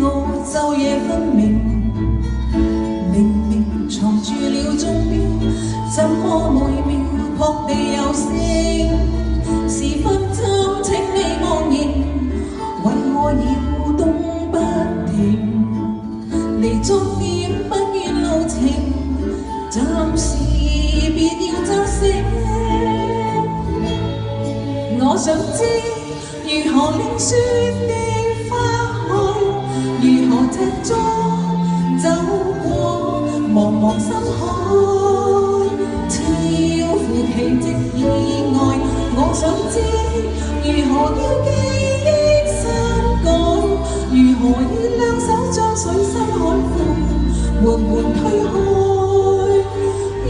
我晝夜分明，明明藏住了鐘錶，怎麼每秒撲地有聲？時分針請你安然，為我搖動不停。離終點不遠路程，暫時別要珍惜。我想知如何令雪地花開，如何踢足走過茫茫深海，超乎奇蹟以外。我想知如何要記憶刪改，如何以兩手將水深海闊緩緩推開，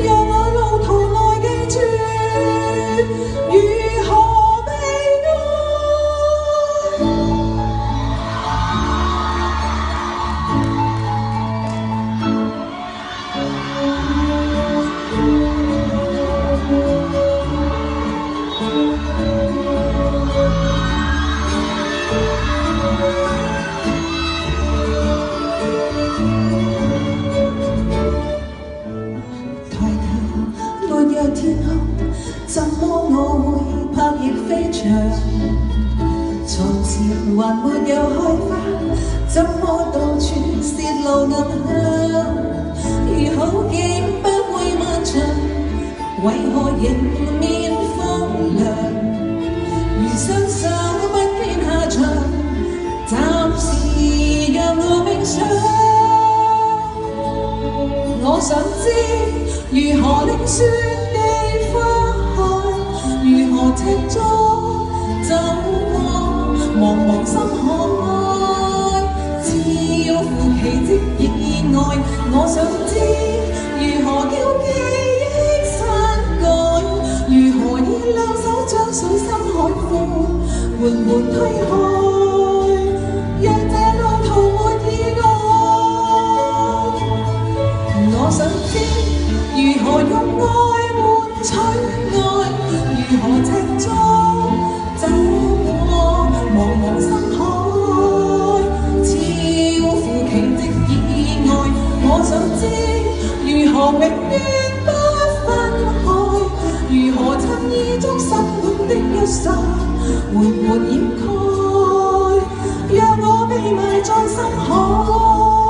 讓我路途內記住如何。天空，怎麼我會拍翼飛翔？床前還沒有開花，怎麼到處泄露暗香？如好景不會漫長，為何迎面風涼？如雙手不見下場，暫時讓我冥想。我想知如何令雪花開，如何踢足走過茫茫深海，超乎奇蹟以外。我想知如何叫記憶刪改，如何以兩手將水深海闊緩緩推開，讓這路途沒意外。我想知如何用愛取愛，如何踢足走過茫茫深海，超乎奇蹟以外。我想知如何永遠不分開，如何趁意中心滿的一剎緩緩掩蓋，讓我被埋在深海。